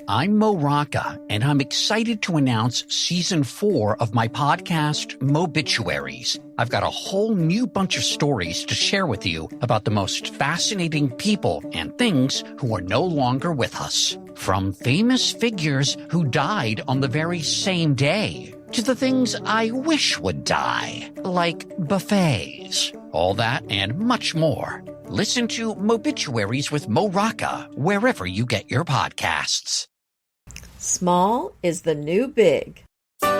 I'm Mo Rocca, and I'm excited to announce Season 4 of my podcast, Mobituaries. I've got a whole new bunch of stories to share with you about the most fascinating people and things who are no longer with us. From famous figures who died on the very same day, to the things I wish would die, like buffets. All that and much more. Listen to Mobituaries with Mo Rocca wherever you get your podcasts. Small is the new big. Hi,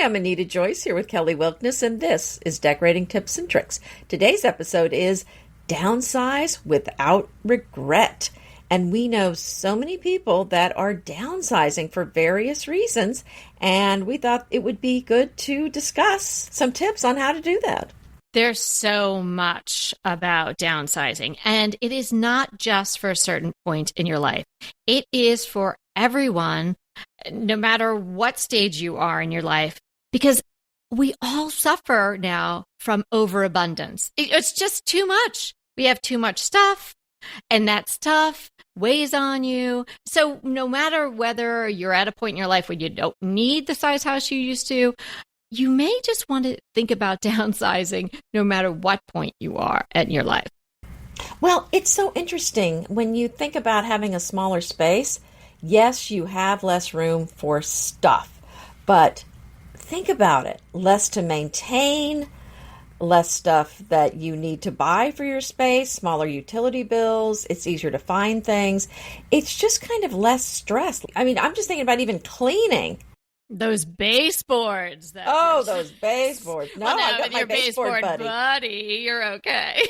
I'm Anita Joyce here with Kelly Wilkness, and this is Decorating Tips and Tricks. Today's episode is Downsize Without Regret. And we know so many people that are downsizing for various reasons, and we thought it would be good to discuss some tips on how to do that. There's so much about downsizing, and it is not just for a certain point in your life. It is for everyone, no matter what stage you are in your life, because we all suffer now from overabundance. It's just too much. We have too much stuff, and that stuff weighs on you. So no matter whether you're at a point in your life where you don't need the size house you used to, you may just want to think about downsizing no matter what point you are in your life. Well, it's so interesting when you think about having a smaller space. Yes, you have less room for stuff, but think about it. Less to maintain, less stuff that you need to buy for your space, smaller utility bills. It's easier to find things. It's just kind of less stress. I mean, I'm just thinking about even cleaning. Those baseboards. Those baseboards. No, well, I got my baseboard buddy. You're okay.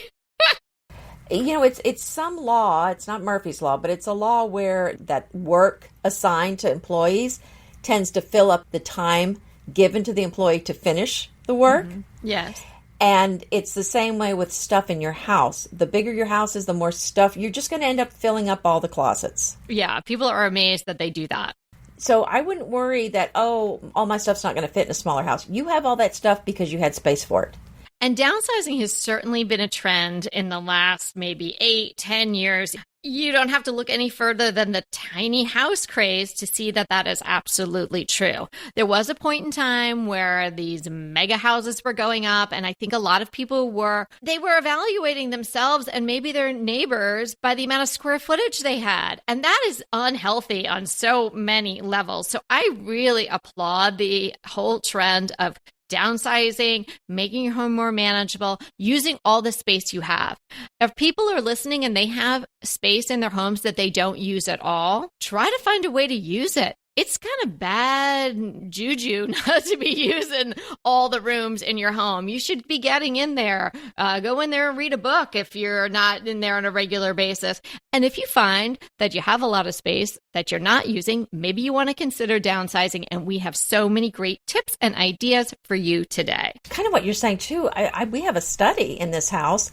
You know, it's some law. It's not Murphy's Law, but it's a law where that work assigned to employees tends to fill up the time given to the employee to finish the work. Mm-hmm. Yes. And it's the same way with stuff in your house. The bigger your house is, the more stuff. You're just going to end up filling up all the closets. Yeah, people are amazed that they do that. So I wouldn't worry that, all my stuff's not going to fit in a smaller house. You have all that stuff because you had space for it. And downsizing has certainly been a trend in the last maybe 8-10 years. You don't have to look any further than the tiny house craze to see that that is absolutely true. There was a point in time where these mega houses were going up, and I think a lot of people were evaluating themselves and maybe their neighbors by the amount of square footage they had. And that is unhealthy on so many levels. So I really applaud the whole trend of downsizing, making your home more manageable, using all the space you have. If people are listening and they have space in their homes that they don't use at all, try to find a way to use it. It's kind of bad juju not to be using all the rooms in your home. You should be getting in there. Go in there and read a book if you're not in there on a regular basis. And if you find that you have a lot of space that you're not using, maybe you want to consider downsizing. And we have so many great tips and ideas for you today. Kind of what you're saying, too. We have a study in this house,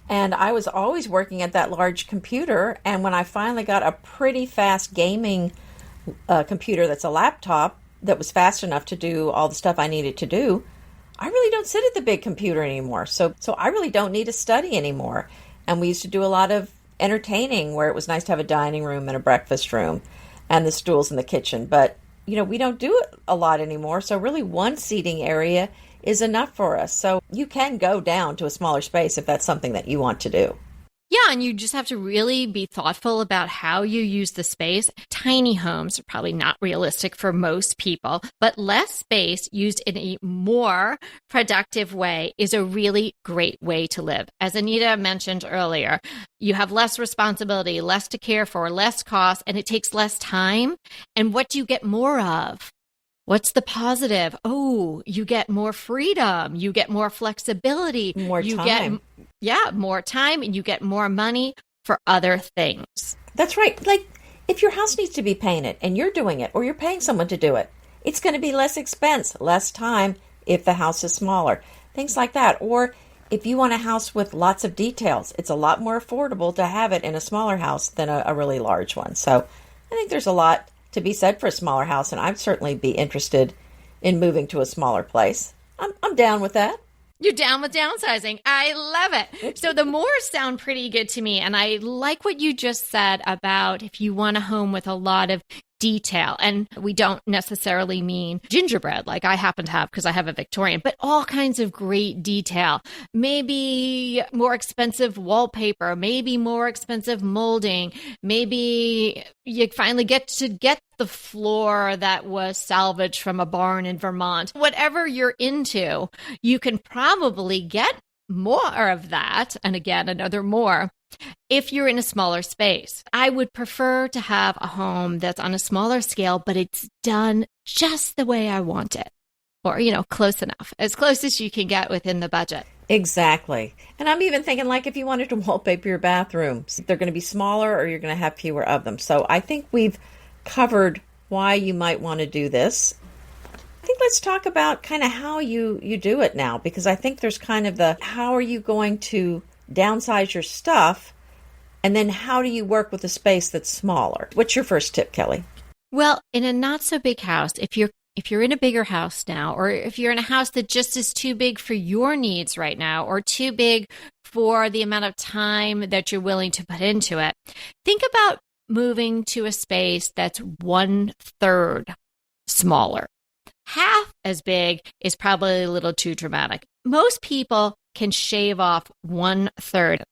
and I was always working at that large computer. And when I finally got a pretty fast gaming computer that's a laptop that was fast enough to do all the stuff I needed to do, I really don't sit at the big computer anymore. So I really don't need a study anymore. And we used to do a lot of entertaining where it was nice to have a dining room and a breakfast room and the stools in the kitchen. But, you know, we don't do it a lot anymore. So really one seating area is enough for us. So you can go down to a smaller space if that's something that you want to do. Yeah, and you just have to really be thoughtful about how you use the space. Tiny homes are probably not realistic for most people, but less space used in a more productive way is a really great way to live. As Anita mentioned earlier, you have less responsibility, less to care for, less cost, and it takes less time. And what do you get more of? What's the positive? Oh, you get more freedom. You get more flexibility. More time. More time, and you get more money for other things. That's right. Like if your house needs to be painted and you're doing it or you're paying someone to do it, it's going to be less expense, less time if the house is smaller. Things like that. Or if you want a house with lots of details, it's a lot more affordable to have it in a smaller house than a really large one. So I think there's a lot to be said for a smaller house, and I'd certainly be interested in moving to a smaller place. I'm down with that. You're down with downsizing. I love it. So the mores sound pretty good to me. And I like what you just said about if you want a home with a lot of detail. And we don't necessarily mean gingerbread like I happen to have because I have a Victorian, but all kinds of great detail. Maybe more expensive wallpaper, maybe more expensive molding. Maybe you finally get the floor that was salvaged from a barn in Vermont. Whatever you're into, you can probably get more of that. And again, another more if you're in a smaller space. I would prefer to have a home that's on a smaller scale, but it's done just the way I want it. Or, close enough, as close as you can get within the budget. Exactly. And I'm even thinking like if you wanted to wallpaper your bathrooms, they're going to be smaller or you're going to have fewer of them. So I think we've covered why you might want to do this. I think let's talk about kind of how you do it now, because I think there's kind of how are you going to downsize your stuff, and then how do you work with a space that's smaller? What's your first tip, Kelly? Well, in a not so big house, if you're in a bigger house now, or if you're in a house that just is too big for your needs right now, or too big for the amount of time that you're willing to put into it, think about moving to a space that's 1/3 smaller. Half as big is probably a little too dramatic. Most people can shave off 1/3.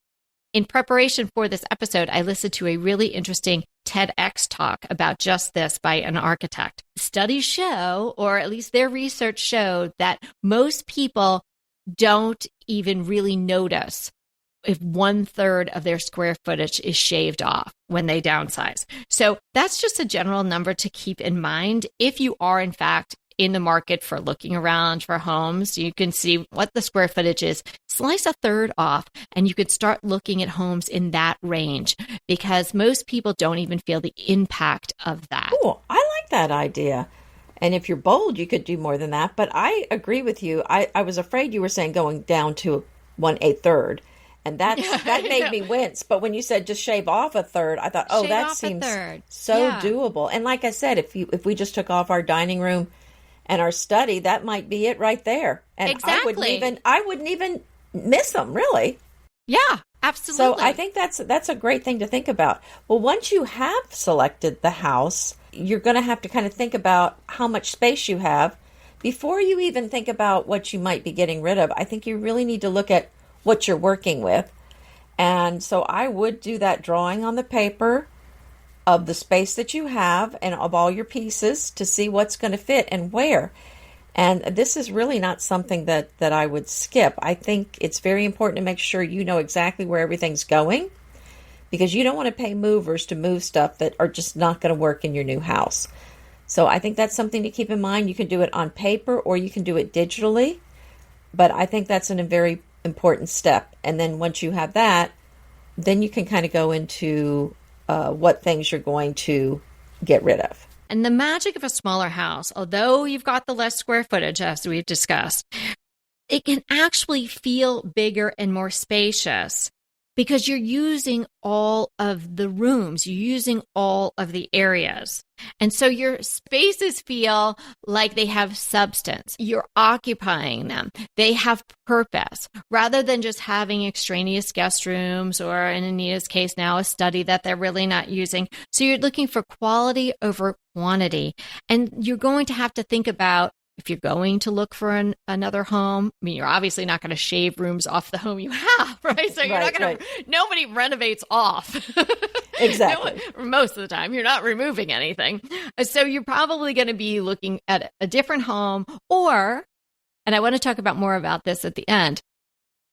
In preparation for this episode, I listened to a really interesting TEDx talk about just this by an architect. Studies show, or at least their research showed, that most people don't even really notice if 1/3 of their square footage is shaved off when they downsize. So that's just a general number to keep in mind. If you are, in fact, in the market for looking around for homes, you can see what the square footage is, slice 1/3 off, and you could start looking at homes in that range, because most people don't even feel the impact of that. Oh, I like that idea. And if you're bold, you could do more than that. But I agree with you. I was afraid you were saying going down to 1/8. And that made me wince. But when you said just shave off 1/3, I thought, oh, that seems so doable. And like I said, if we just took off our dining room and our study, that might be it right there. And exactly. I wouldn't even miss them, really. Yeah, absolutely. So I think that's a great thing to think about. Well, once you have selected the house, you're going to have to kind of think about how much space you have. Before you even think about what you might be getting rid of, I think you really need to look at what you're working with. And so I would do that drawing on the paper of the space that you have and of all your pieces to see what's going to fit and where. And this is really not something that I would skip. I think it's very important to make sure you know exactly where everything's going, because you don't want to pay movers to move stuff that are just not going to work in your new house. So I think that's something to keep in mind. You can do it on paper or you can do it digitally, but I think that's a very important step. And then once you have that, then you can kind of go into what things you're going to get rid of. And the magic of a smaller house, although you've got the less square footage, as we've discussed, it can actually feel bigger and more spacious because you're using all of the rooms, you're using all of the areas. And so your spaces feel like they have substance. You're occupying them. They have purpose rather than just having extraneous guest rooms, or in Anita's case now, a study that they're really not using. So you're looking for quality over quantity. And you're going to have to think about, if you're going to look for another home, I mean, you're obviously not going to shave rooms off the home you have, right? So you're not going to, nobody renovates off. Exactly. Most of the time, you're not removing anything. So you're probably going to be looking at a different home, or, and I want to talk about more about this at the end,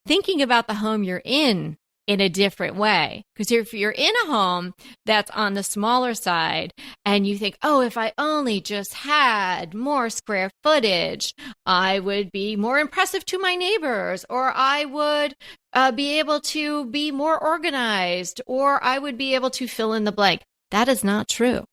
thinking about the home you're in a different way. Because if you're in a home that's on the smaller side and you think, oh, if I only just had more square footage, I would be more impressive to my neighbors, or I would be able to be more organized, or I would be able to fill in the blank. That is not true.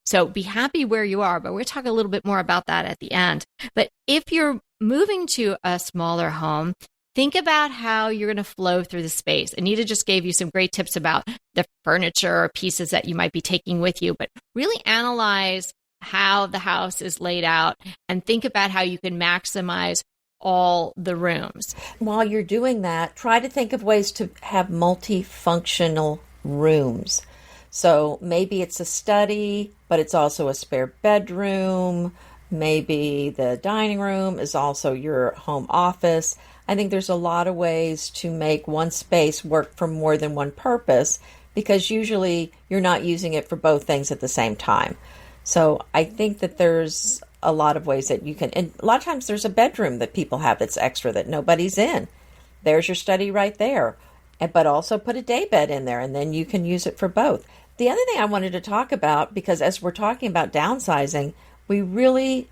So be happy where you are, but we'll talk a little bit more about that at the end. But if you're moving to a smaller home, think about how you're going to flow through the space. Anita just gave you some great tips about the furniture or pieces that you might be taking with you, but really analyze how the house is laid out and think about how you can maximize all the rooms. While you're doing that, try to think of ways to have multifunctional rooms. So maybe it's a study, but it's also a spare bedroom. Maybe the dining room is also your home office. I think there's a lot of ways to make one space work for more than one purpose, because usually you're not using it for both things at the same time. So I think that there's a lot of ways that you can, and a lot of times there's a bedroom that people have that's extra that nobody's in. There's your study right there. But also put a day bed in there, and then you can use it for both. The other thing I wanted to talk about, because as we're talking about downsizing, we really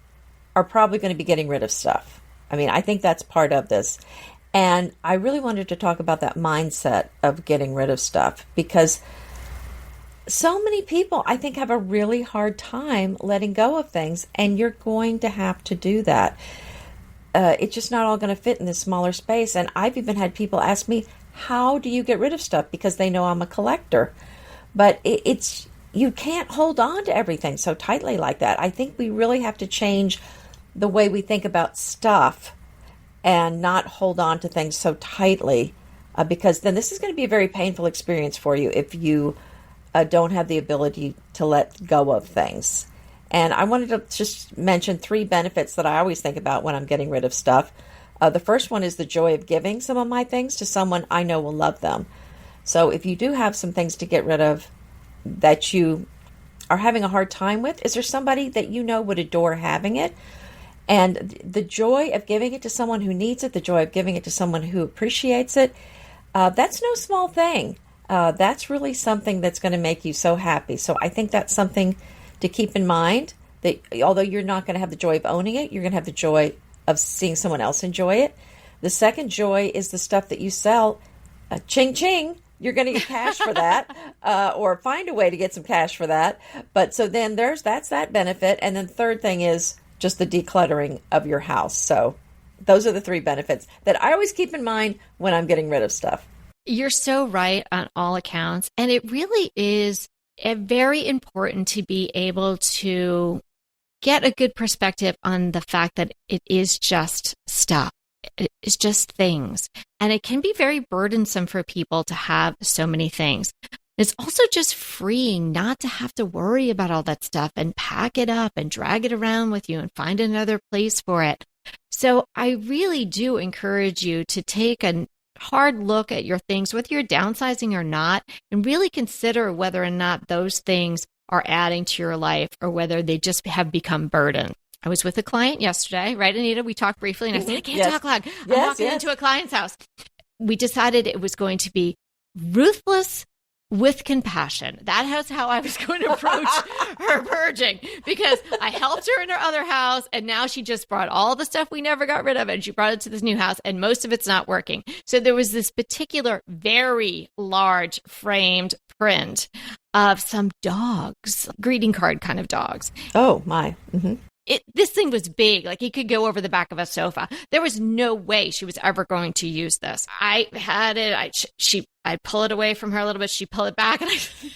are probably going to be getting rid of stuff. I mean, I think that's part of this. And I really wanted to talk about that mindset of getting rid of stuff, because so many people, I think, have a really hard time letting go of things, and you're going to have to do that. It's just not all going to fit in this smaller space. And I've even had people ask me, how do you get rid of stuff? Because they know I'm a collector. But it's you can't hold on to everything so tightly like that. I think we really have to change the way we think about stuff and not hold on to things so tightly, because then this is going to be a very painful experience for you if you don't have the ability to let go of things. And I wanted to just mention 3 benefits that I always think about when I'm getting rid of stuff. The first one is the joy of giving some of my things to someone I know will love them. So if you do have some things to get rid of that you are having a hard time with, is there somebody that you know would adore having it? And the joy of giving it to someone who needs it, the joy of giving it to someone who appreciates it, that's no small thing. That's really something that's going to make you so happy. So I think that's something to keep in mind, that although you're not going to have the joy of owning it, you're going to have the joy of seeing someone else enjoy it. The second joy is the stuff that you sell. Ching ching, you're going to get cash for that, or find a way to get some cash for that. But so then that's that benefit. And then the third thing is just the decluttering of your house. So those are the 3 benefits that I always keep in mind when I'm getting rid of stuff. You're so right on all accounts. And it really is very important to be able to get a good perspective on the fact that it is just stuff. It's just things. And it can be very burdensome for people to have so many things. It's also just freeing not to have to worry about all that stuff and pack it up and drag it around with you and find another place for it. So I really do encourage you to take a hard look at your things, whether you're downsizing or not, and really consider whether or not those things are adding to your life or whether they just have become burden. I was with a client yesterday, right, Anita? We talked briefly, and I said, I can't talk loud. I'm walking into a client's house. We decided it was going to be ruthless with compassion. That was how I was going to approach her purging, because I helped her in her other house, and now she just brought all the stuff we never got rid of, and she brought it to this new house, and most of it's not working. So there was this particular very large framed print of some dogs, greeting card kind of dogs. Oh, my. Mm-hmm. This thing was big, like it could go over the back of a sofa. There was no way she was ever going to use this. I had it. I pull it away from her a little bit. She pull it back, and I said,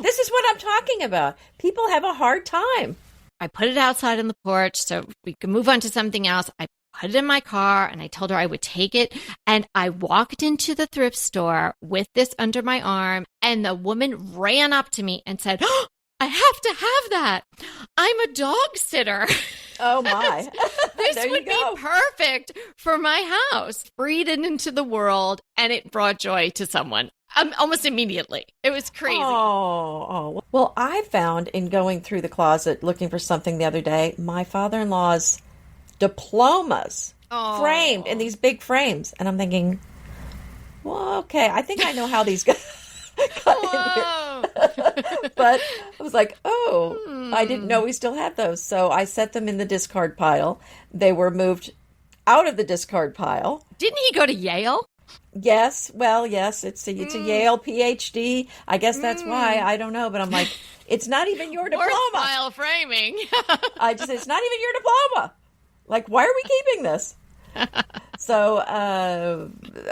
"This is what I'm talking about. People have a hard time." I put it outside on the porch so we could move on to something else. I put it in my car, and I told her I would take it. And I walked into the thrift store with this under my arm, and the woman ran up to me and said, "Oh, I have to have that. I'm a dog sitter." Oh, my. This would be perfect for my house. Breathe it into the world, and it brought joy to someone almost immediately. It was crazy. Oh. Well, I found in going through the closet looking for something the other day, my father-in-law's diplomas framed in these big frames. And I'm thinking, well, okay, I think I know how these got in here. But I was like, I didn't know we still had those. So I set them in the discard pile. They were moved out of the discard pile. Didn't he go to Yale? Yes. Well, yes. It's a Yale PhD. I guess that's why. I don't know. But I'm like, it's not even your diploma. Worthwhile framing. It's not even your diploma. Like, why are we keeping this? So,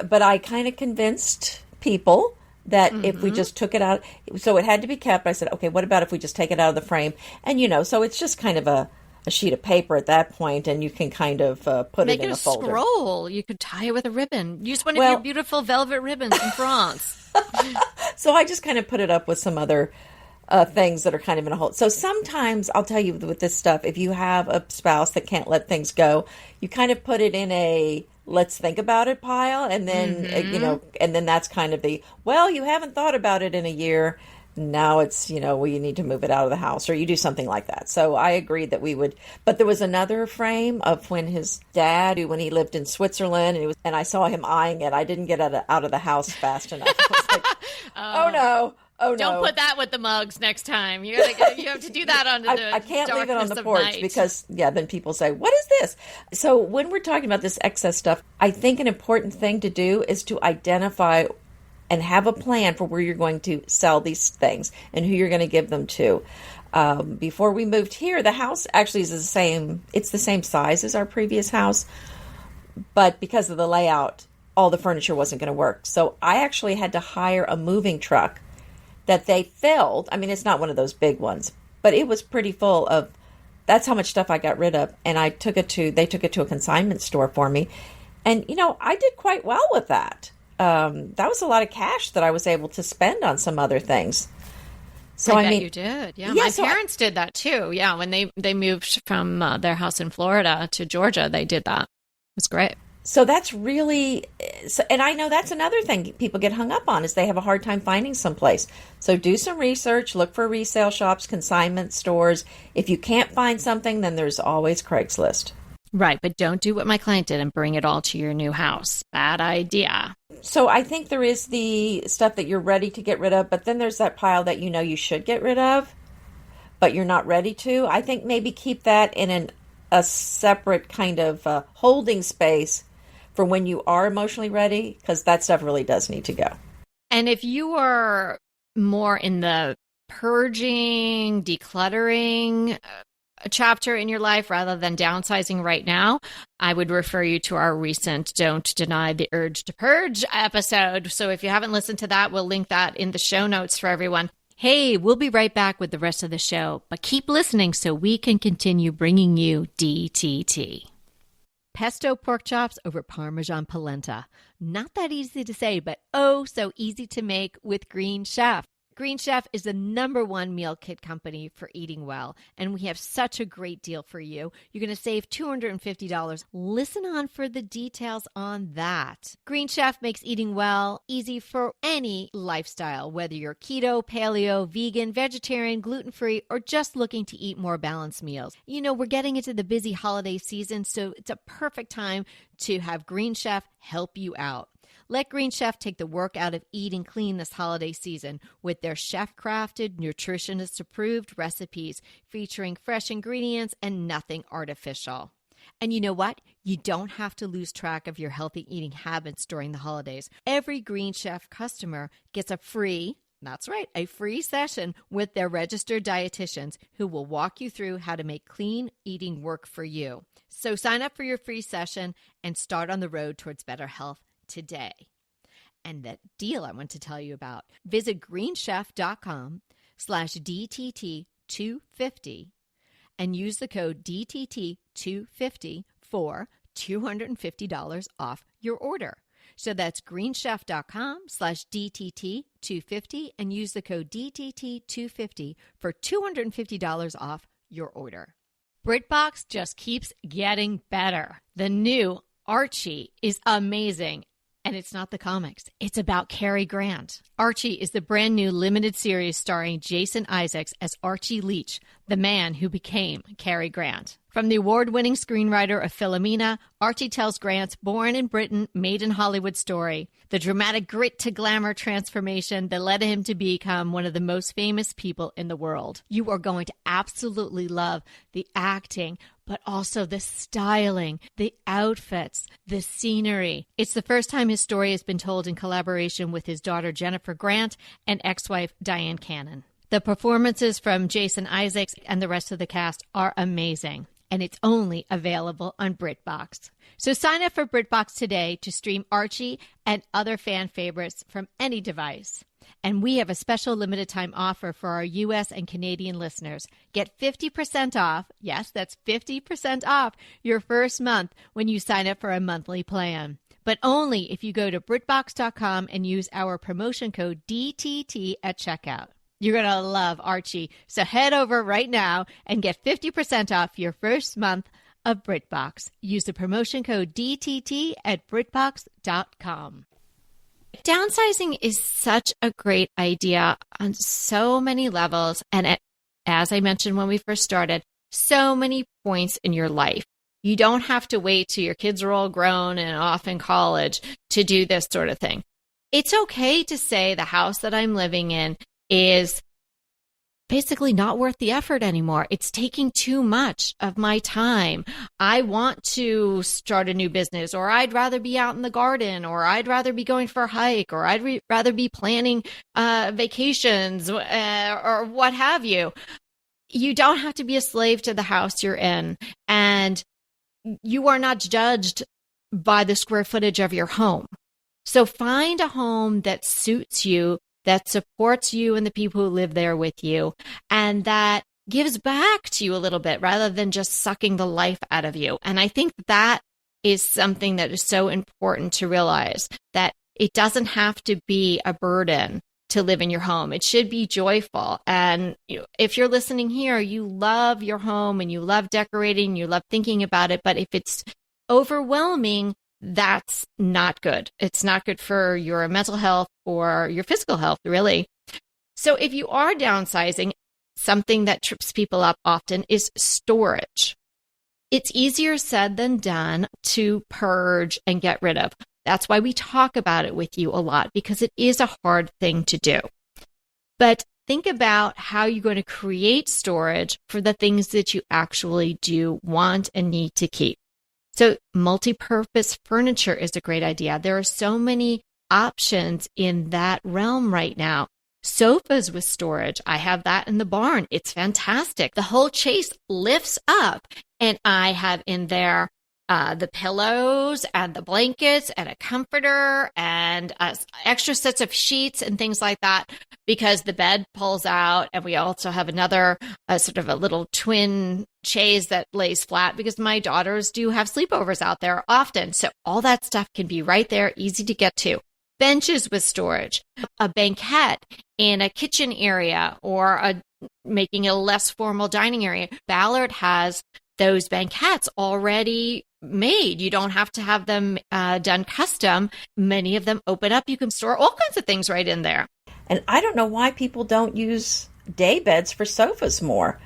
but I kind of convinced people that if we just took it out, so it had to be kept. I said, okay, what about if we just take it out of the frame? And, so it's just kind of a a sheet of paper at that point, and you can kind of put it in a folder. Make it a scroll. You could tie it with a ribbon. Use one of your beautiful velvet ribbons in France. So I just kind of put it up with some other things that are kind of in a hold. So sometimes, I'll tell you with this stuff, if you have a spouse that can't let things go, you kind of put it in a let's think about it pile, and then, and then that's kind of the, well, you haven't thought about it in a year. Now it's, well, you need to move it out of the house, or you do something like that. So I agreed that we would, but there was another frame of when his dad, when he lived in Switzerland, and I saw him eyeing it. I didn't get out of the house fast enough. I was like, oh no. Don't put that with the mugs next time. You have to do that on I can't leave it on the porch because, then people say, what is this? So when we're talking about this excess stuff, I think an important thing to do is to identify and have a plan for where you're going to sell these things and who you're going to give them to. Before we moved here, the house actually is it's the same size as our previous house, but because of the layout, all the furniture wasn't going to work. So I actually had to hire a moving truck that they filled. I mean, it's not one of those big ones, but it was pretty full of, that's how much stuff I got rid of. And they took it to a consignment store for me. And, I did quite well with that. That was a lot of cash that I was able to spend on some other things. So I mean, you did. Yeah. My parents did that too. Yeah. When they moved from their house in Florida to Georgia, they did that. It was great. So that's really, and I know that's another thing people get hung up on is they have a hard time finding someplace. So do some research, look for resale shops, consignment stores. If you can't find something, then there's always Craigslist. Right, but don't do what my client did and bring it all to your new house. Bad idea. So I think there is the stuff that you're ready to get rid of, but then there's that pile that you should get rid of, but you're not ready to. I think maybe keep that in a separate kind of holding space for when you are emotionally ready, because that stuff really does need to go. And if you are more in the purging, decluttering chapter in your life rather than downsizing right now, I would refer you to our recent Don't Deny the Urge to Purge episode. So if you haven't listened to that, we'll link that in the show notes for everyone. Hey, we'll be right back with the rest of the show, but keep listening so we can continue bringing you DTT. Pesto pork chops over Parmesan polenta. Not that easy to say, but oh so easy to make with Green Chef. Green Chef is the #1 meal kit company for eating well, and we have such a great deal for you. You're going to save $250. Listen on for the details on that. Green Chef makes eating well easy for any lifestyle, whether you're keto, paleo, vegan, vegetarian, gluten-free, or just looking to eat more balanced meals. We're getting into the busy holiday season, so it's a perfect time to have Green Chef help you out. Let Green Chef take the work out of eating clean this holiday season with their chef-crafted, nutritionist-approved recipes featuring fresh ingredients and nothing artificial. And you know what? You don't have to lose track of your healthy eating habits during the holidays. Every Green Chef customer gets a free session with their registered dietitians who will walk you through how to make clean eating work for you. So sign up for your free session and start on the road towards better health today. And the deal I want to tell you about, visit greenchef.com/DTT250 and use the code DTT250 for $250 off your order. So that's greenchef.com/DTT250 and use the code DTT250 for $250 off your order. BritBox just keeps getting better. The new Archie is amazing. And it's not the comics. It's about Cary Grant. Archie is the brand new limited series starring Jason Isaacs as Archie Leach, the man who became Cary Grant. From the award-winning screenwriter of Philomena, Archie tells Grant's born in Britain, made in Hollywood story, the dramatic grit to glamour transformation that led him to become one of the most famous people in the world. You are going to absolutely love the acting, but also the styling, the outfits, the scenery. It's the first time his story has been told in collaboration with his daughter Jennifer Grant and ex-wife Diane Cannon. The performances from Jason Isaacs and the rest of the cast are amazing. and it's only available on BritBox. So sign up for BritBox today to stream Archie and other fan favorites from any device. And we have a special limited time offer for our U.S. and Canadian listeners. Get 50% off. Yes, that's 50% off your first month when you sign up for a monthly plan. But only if you go to BritBox.com and use our promotion code DTT at checkout. You're going to love Archie. So head over right now and get 50% off your first month of BritBox. Use the promotion code DTT at BritBox.com. Downsizing is such a great idea on so many levels. And as I mentioned when we first started, so many points in your life. You don't have to wait till your kids are all grown and off in college to do this sort of thing. It's okay to say the house that I'm living in is basically not worth the effort anymore. It's taking too much of my time. I want to start a new business, or I'd rather be out in the garden, or I'd rather be going for a hike, or I'd rather be planning vacations, or what have you. You don't have to be a slave to the house you're in, and you are not judged by the square footage of your home. So find a home that suits you, that supports you and the people who live there with you, and that gives back to you a little bit rather than just sucking the life out of you. And I think that is something that is so important to realize, that it doesn't have to be a burden to live in your home. It should be joyful. And if you're listening here, you love your home and you love decorating, you love thinking about it. But if it's overwhelming, that's not good. It's not good for your mental health or your physical health, really. So if you are downsizing, something that trips people up often is storage. It's easier said than done to purge and get rid of. That's why we talk about it with you a lot, because it is a hard thing to do. But think about how you're going to create storage for the things that you actually do want and need to keep. So multi-purpose furniture is a great idea. There are so many options in that realm right now. Sofas with storage. I have that in the barn. It's fantastic. The whole chase lifts up, and I have in there the pillows and the blankets and a comforter and extra sets of sheets and things like that, because the bed pulls out. And we also have another sort of a little twin chaise that lays flat, because my daughters do have sleepovers out there often. So all that stuff can be right there, easy to get to. Benches with storage, a banquette in a kitchen area, or making a less formal dining area. Ballard has those banquettes already made. You don't have to have them done custom. Many of them open up. You can store all kinds of things right in there. And I don't know why people don't use day beds for sofas more.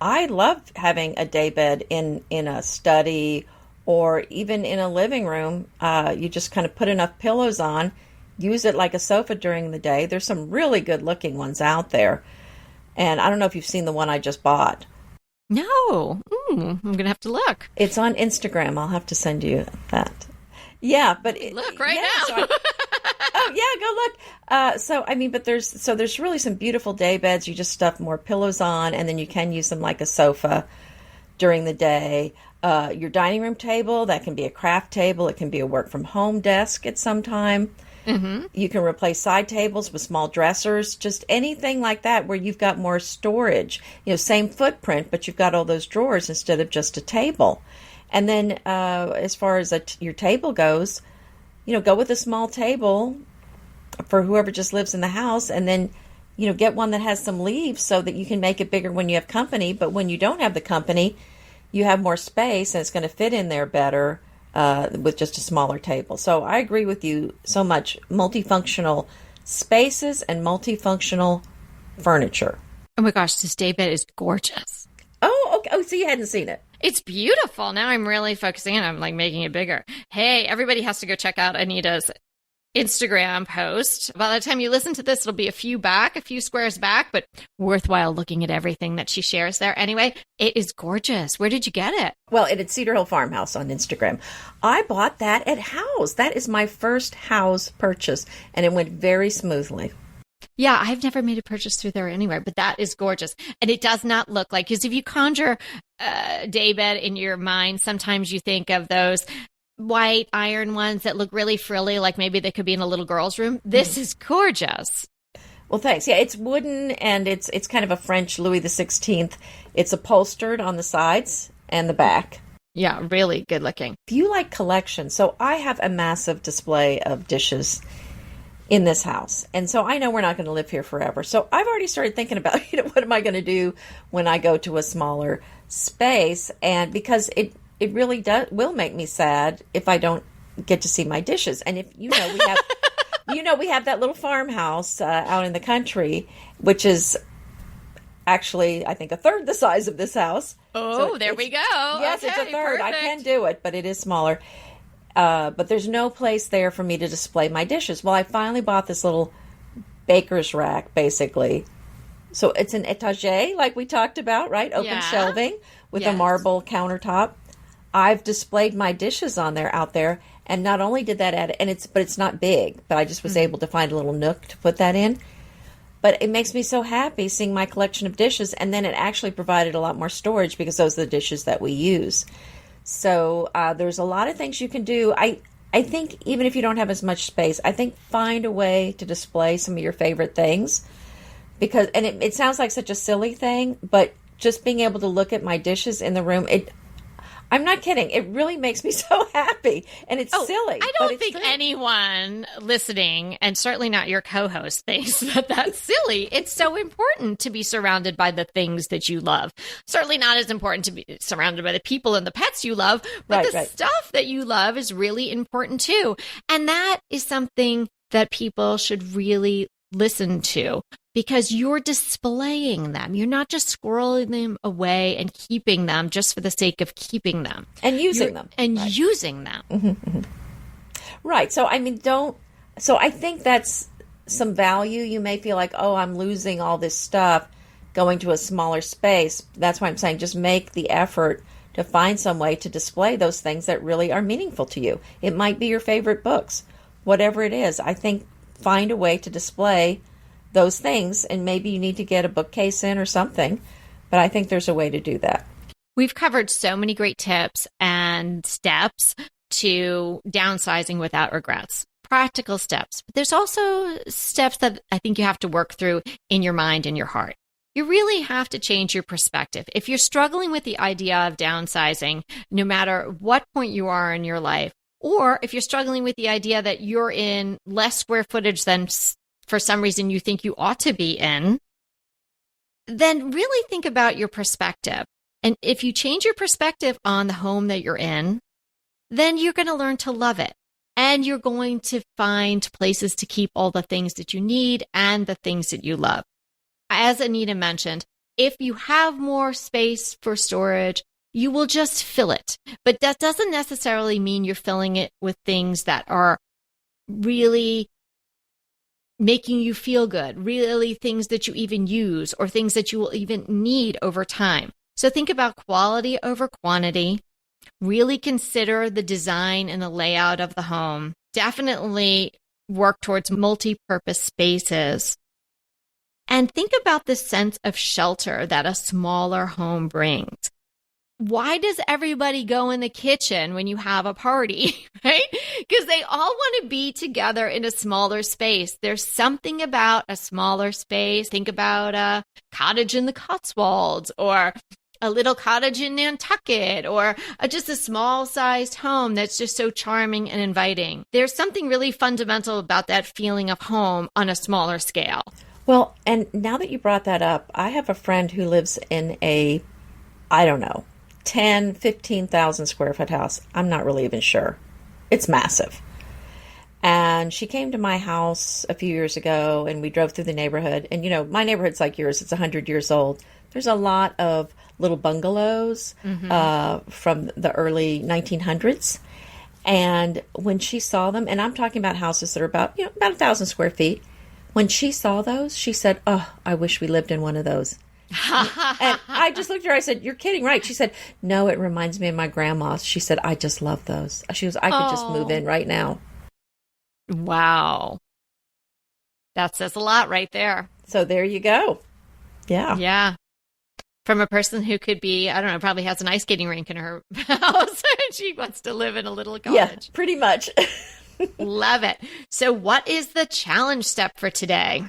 I love having a day bed in a study or even in a living room. You just kind of put enough pillows on, use it like a sofa during the day. There's some really good looking ones out there. And I don't know if you've seen the one I just bought. No. I'm going to have to look. It's on Instagram. I'll have to send you that. Yeah, but look right now. Oh yeah, go look. But there's really some beautiful day beds. You just stuff more pillows on, and then you can use them like a sofa during the day. Your dining room table, that can be a craft table. It can be a work from home desk at some time. Mm-hmm. You can replace side tables with small dressers, just anything like that where you've got more storage. Same footprint, but you've got all those drawers instead of just a table. And then as far as your table goes, go with a small table for whoever just lives in the house, and then, get one that has some leaves so that you can make it bigger when you have company. But when you don't have the company, you have more space and it's going to fit in there better with just a smaller table. So I agree with you so much. Multifunctional spaces and multifunctional furniture. Oh my gosh, this day bed is gorgeous. Oh, okay. Oh, so you hadn't seen it. It's beautiful. Now I'm really focusing in. I'm making it bigger. Hey, everybody has to go check out Anita's Instagram post. By the time you listen to this, it'll be a few squares back, but worthwhile looking at everything that she shares there. Anyway, it is gorgeous. Where did you get it? Well, it's Cedar Hill Farmhouse on Instagram. I bought that at House. That is my first House purchase, and it went very smoothly. Yeah, I've never made a purchase through there anywhere, but that is gorgeous. And it does not look like, because if you conjure daybed in your mind, sometimes you think of those white iron ones that look really frilly, like maybe they could be in a little girl's room. This is gorgeous. Well, thanks. Yeah, it's wooden, and it's kind of a French Louis XVI. It's upholstered on the sides and the back. Yeah, really good looking. If you like collections, so I have a massive display of dishes in this house. And so I know we're not going to live here forever. So I've already started thinking about, what am I going to do when I go to a smaller space? And because it really will make me sad if I don't get to see my dishes. And if we have we have that little farmhouse out in the country, which is actually, I think, a third the size of this house. Oh, so there we go. Yes, okay, it's a third. perfect. I can do it, but it is smaller. But there's no place there for me to display my dishes. Well, I finally bought this little baker's rack, basically. So it's an étagère, like we talked about, right? Open shelving with a marble countertop. I've displayed my dishes on there, out there, and not only did that add, but it's not big, but I just was able to find a little nook to put that in. But it makes me so happy seeing my collection of dishes, and then it actually provided a lot more storage because those are the dishes that we use. So there's a lot of things you can do. I think even if you don't have as much space, I think find a way to display some of your favorite things. Because, and it sounds like such a silly thing, but just being able to look at my dishes in the room, I'm not kidding. It really makes me so happy. And it's silly. I don't think anyone listening, and certainly not your co-host, thinks that that's silly. It's so important to be surrounded by the things that you love. Certainly not as important to be surrounded by the people and the pets you love, but the stuff that you love is really important too. And that is something that people should really listen to, because you're displaying them. You're not just squirreling them away and keeping them just for the sake of keeping them. And using them. And using them. Mm-hmm, mm-hmm. Right. So, I mean, so I think that's some value. You may feel like, oh, I'm losing all this stuff going to a smaller space. That's why I'm saying just make the effort to find some way to display those things that really are meaningful to you. It might be your favorite books, whatever it is. I think find a way to display those things, and maybe you need to get a bookcase in or something, but I think there's a way to do that. We've covered so many great tips and steps to downsizing without regrets, practical steps. But there's also steps that I think you have to work through in your mind and your heart. You really have to change your perspective. If you're struggling with the idea of downsizing, no matter what point you are in your life, or if you're struggling with the idea that you're in less square footage than for some reason you think you ought to be in, then really think about your perspective. And if you change your perspective on the home that you're in, then you're going to learn to love it. And you're going to find places to keep all the things that you need and the things that you love. As Anita mentioned, if you have more space for storage, you will just fill it. But that doesn't necessarily mean you're filling it with things that are really making you feel good, really things that you even use or things that you will even need over time. So think about quality over quantity. Really consider the design and the layout of the home. Definitely work towards multi-purpose spaces. And think about the sense of shelter that a smaller home brings. Why does everybody go in the kitchen when you have a party, right? Because they all want to be together in a smaller space. There's something about a smaller space. Think about a cottage in the Cotswolds or a little cottage in Nantucket or just a small-sized home that's just so charming and inviting. There's something really fundamental about that feeling of home on a smaller scale. Well, and now that you brought that up, I have a friend who lives in a, 15,000 square foot house. I'm not really even sure. It's massive. And she came to my house a few years ago, and we drove through the neighborhood. And, my neighborhood's like yours. It's 100 years old. There's a lot of little bungalows from the early 1900s. And when she saw them, and I'm talking about houses that are about 1,000 square feet. When she saw those, she said, "Oh, I wish we lived in one of those." And I just looked at her. I said, "You're kidding, right?" She said, "No, it reminds me of my grandma's." She said, "I just love those." She goes, "I could just move in right now." Wow. That says a lot right there. So there you go. Yeah. Yeah. From a person who could be, I don't know, probably has an ice skating rink in her house and she wants to live in a little cottage. Yeah, pretty much. Love it. So what is the challenge step for today?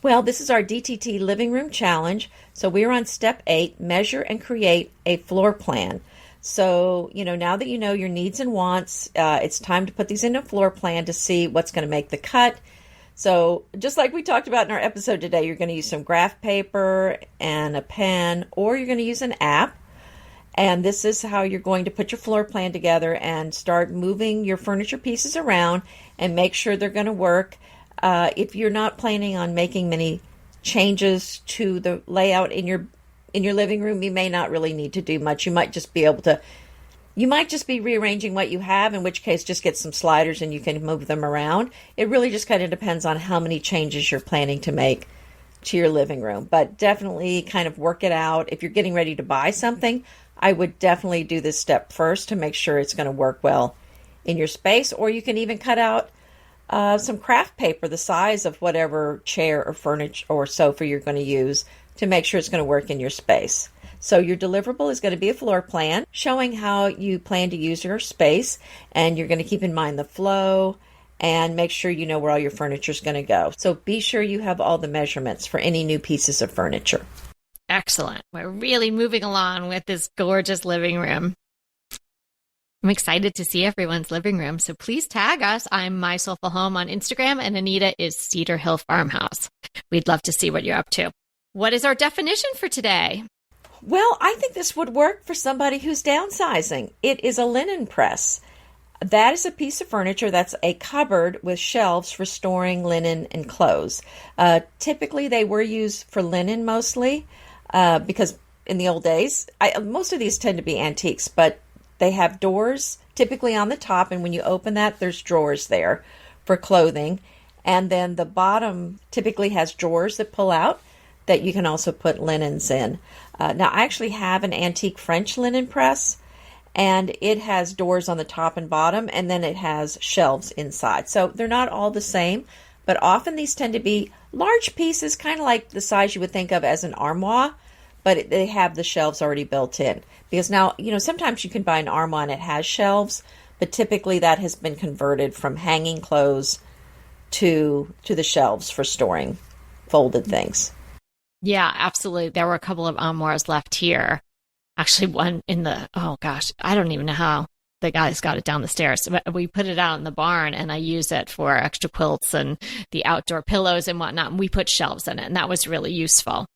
Well, this is our DTT Living Room Challenge. So we're on step 8, measure and create a floor plan. So, now that you know your needs and wants, it's time to put these in a floor plan to see what's going to make the cut. So just like we talked about in our episode today, you're going to use some graph paper and a pen, or you're going to use an app. And this is how you're going to put your floor plan together and start moving your furniture pieces around and make sure they're going to work. If you're not planning on making many changes to the layout in your living room, you may not really need to do much. You might just be rearranging what you have, in which case just get some sliders and you can move them around. It really just kind of depends on how many changes you're planning to make to your living room. But definitely kind of work it out. If you're getting ready to buy something, I would definitely do this step first to make sure it's going to work well in your space. Or you can even cut out some craft paper the size of whatever chair or furniture or sofa you're going to use to make sure it's going to work in your space. So your deliverable is going to be a floor plan showing how you plan to use your space, and you're going to keep in mind the flow and make sure you know where all your furniture is going to go. So be sure you have all the measurements for any new pieces of furniture. Excellent. We're really moving along with this gorgeous living room. I'm excited to see everyone's living room, so please tag us. I'm My Soulful Home on Instagram, and Anita is Cedar Hill Farmhouse. We'd love to see what you're up to. What is our definition for today? Well, I think this would work for somebody who's downsizing. It is a linen press. That is a piece of furniture that's a cupboard with shelves for storing linen and clothes. Typically, they were used for linen mostly because in the old days, most of these tend to be antiques, but they have doors typically on the top, and when you open that, there's drawers there for clothing. And then the bottom typically has drawers that pull out that you can also put linens in. Now, I actually have an antique French linen press, and it has doors on the top and bottom, and then it has shelves inside. So they're not all the same, but often these tend to be large pieces, kind of like the size you would think of as an armoire, but they have the shelves already built in. Because now, sometimes you can buy an armoire and it has shelves, but typically that has been converted from hanging clothes to the shelves for storing folded things. Yeah, absolutely. There were a couple of armoires left here. Actually, one in the, I don't even know how the guys got it down the stairs. We put it out in the barn, and I use it for extra quilts and the outdoor pillows and whatnot. And we put shelves in it, and that was really useful.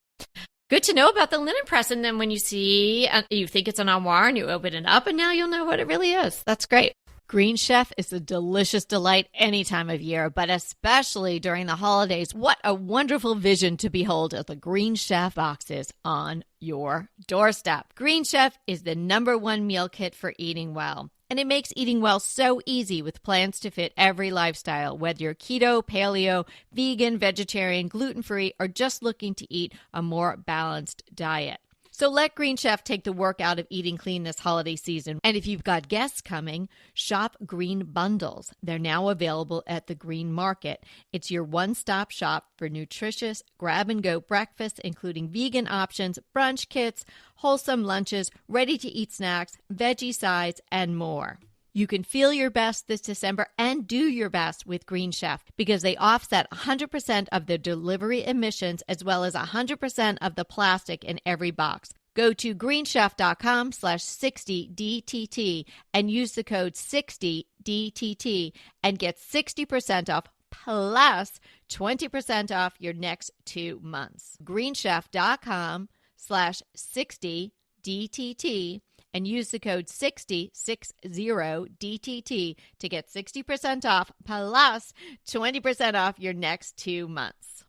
Good to know about the linen press. And then when you see, you think it's an armoire and you open it up, and now you'll know what it really is. That's great. Green Chef is a delicious delight any time of year, but especially during the holidays. What a wonderful vision to behold as the Green Chef boxes on your doorstep. Green Chef is the #1 meal kit for eating well. And it makes eating well so easy with plans to fit every lifestyle, whether you're keto, paleo, vegan, vegetarian, gluten-free, or just looking to eat a more balanced diet. So let Green Chef take the work out of eating clean this holiday season. And if you've got guests coming, shop Green Bundles. They're now available at the Green Market. It's your one-stop shop for nutritious grab-and-go breakfasts, including vegan options, brunch kits, wholesome lunches, ready-to-eat snacks, veggie sides, and more. You can feel your best this December and do your best with Green Chef because they offset 100% of the delivery emissions as well as 100% of the plastic in every box. Go to greenchef.com/60DTT and use the code 60DTT and get 60% off plus 20% off your next 2 months. greenchef.com/60DTT and use the code 60DTT to get 60% off plus 20% off your next 2 months.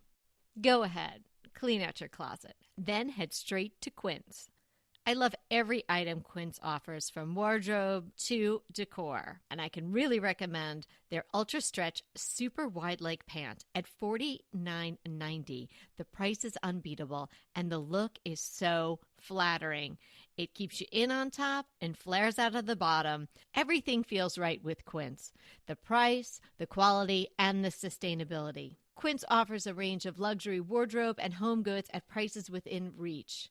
Go ahead, clean out your closet, then head straight to Quince. I love every item Quince offers, from wardrobe to decor, and I can really recommend their Ultra Stretch Super Wide Leg Pant at $49.90. The price is unbeatable, and the look is so flattering. It keeps you in on top and flares out of the bottom. Everything feels right with Quince. The price, the quality, and the sustainability. Quince offers a range of luxury wardrobe and home goods at prices within reach.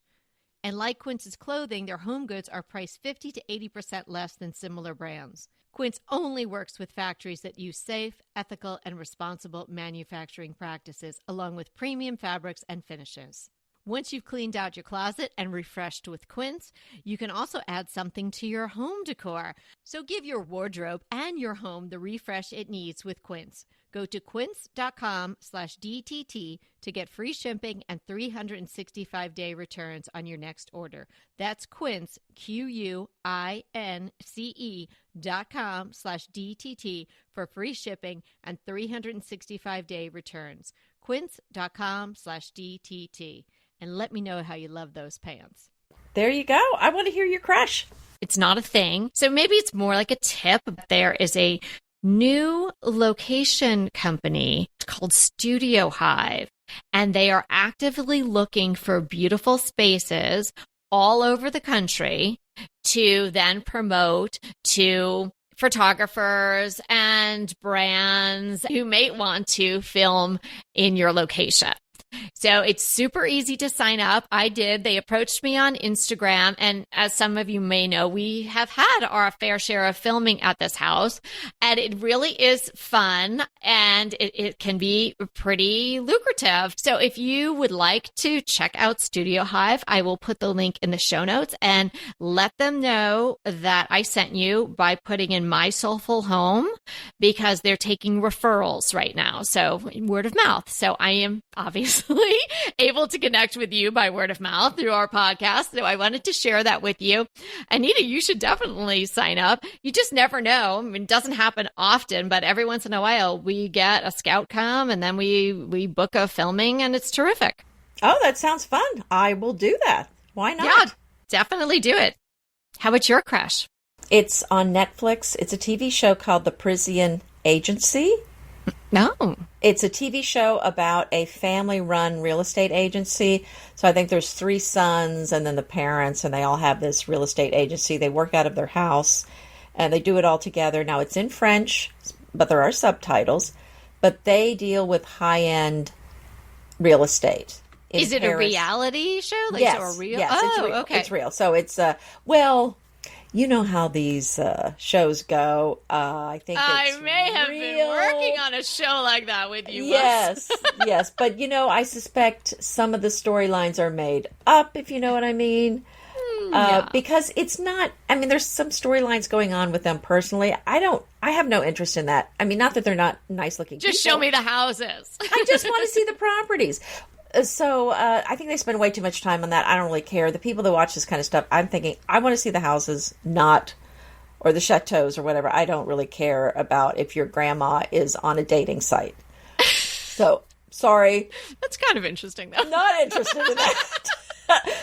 And like Quince's clothing, their home goods are priced 50 to 80% less than similar brands. Quince only works with factories that use safe, ethical, and responsible manufacturing practices, along with premium fabrics and finishes. Once you've cleaned out your closet and refreshed with Quince, you can also add something to your home decor. So give your wardrobe and your home the refresh it needs with Quince. Go to quince.com/DTT to get free shipping and 365-day returns on your next order. That's Quince, QUINCE.com/DTT for free shipping and 365-day returns. Quince.com/DTT. And let me know how you love those pants. There you go. I want to hear your crush. It's not a thing. So maybe it's more like a tip. There is a new location company called Studio Hive, and they are actively looking for beautiful spaces all over the country to then promote to photographers and brands who may want to film in your location. So it's super easy to sign up. I did. They approached me on Instagram. And as some of you may know, we have had our fair share of filming at this house. And it really is fun and it can be pretty lucrative. So if you would like to check out Studio Hive, I will put the link in the show notes and let them know that I sent you by putting in My Soulful Home, because they're taking referrals right now. So word of mouth. So I am obviously able to connect with you by word of mouth through our podcast. So I wanted to share that with you. Anita, you should definitely sign up. You just never know. I mean, it doesn't happen often, but every once in a while we get a scout come and then we book a filming and it's terrific. Oh, that sounds fun. I will do that. Why not? Yeah, definitely do it. How about your crush? It's on Netflix. It's a TV show called The Parisian Agency. No. It's a TV show about a family-run real estate agency. So I think there's 3 sons and then the parents, and they all have this real estate agency. They work out of their house, and they do it all together. Now, it's in French, but there are subtitles. But they deal with high-end real estate. Is it Paris. a reality show? Like, Yes. So a real? Yes, oh, it's real. okay. It's real. So it's, well, you know how these shows go. I think it's I may have real. been working on a show like that with you. Yes, yes. But, I suspect some of the storylines are made up, if you know what I mean. Yeah. Because it's not, there's some storylines going on with them personally. I have no interest in that. Not that they're not nice looking Just people. show me the houses. I just want to see the properties. So I think they spend way too much time on that. I don't really care. The people that watch this kind of stuff, I'm thinking, I want to see the houses, or the chateaus or whatever. I don't really care about if your grandma is on a dating site. So, sorry. That's kind of interesting, though. Not interested in that.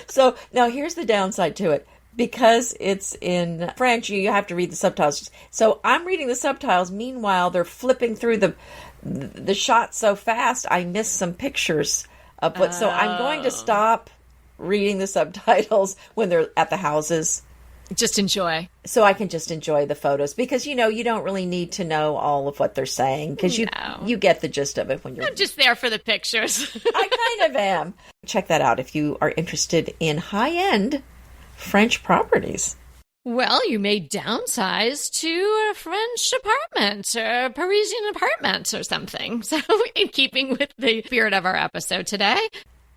So, now here's the downside to it. Because it's in French, you have to read the subtitles. So, I'm reading the subtitles. Meanwhile, they're flipping through the shots so fast, I miss some pictures. So I'm going to stop reading the subtitles when they're at the houses. Just enjoy. So I can just enjoy the photos. Because, you don't really need to know all of what they're saying. Because you get the gist of it when you're... I'm just there for the pictures. I kind of am. Check that out if you are interested in high-end French properties. Well, you may downsize to a French apartment or a Parisian apartment or something. So in keeping with the spirit of our episode today.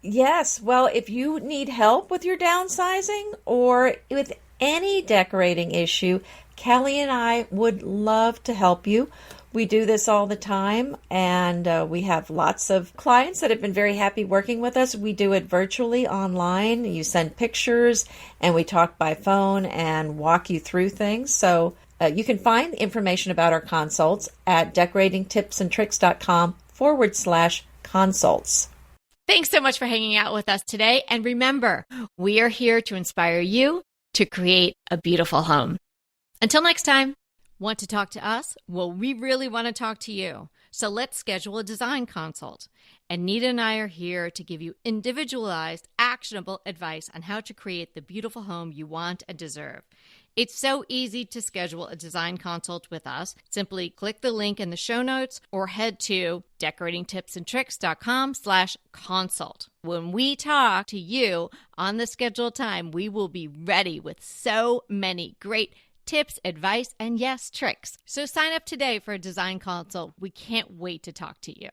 Yes. Well, if you need help with your downsizing or with any decorating issue, Kelly and I would love to help you. We do this all the time, and we have lots of clients that have been very happy working with us. We do it virtually online. You send pictures, and we talk by phone and walk you through things. So you can find information about our consults at decoratingtipsandtricks.com/consults. Thanks so much for hanging out with us today. And remember, we are here to inspire you to create a beautiful home. Until next time. Want to talk to us? Well, we really want to talk to you. So let's schedule a design consult. Anita and I are here to give you individualized, actionable advice on how to create the beautiful home you want and deserve. It's so easy to schedule a design consult with us. Simply click the link in the show notes or head to decoratingtipsandtricks.com/consult. When we talk to you on the scheduled time, we will be ready with so many great tips, advice, and yes, tricks. So sign up today for a design consult. We can't wait to talk to you.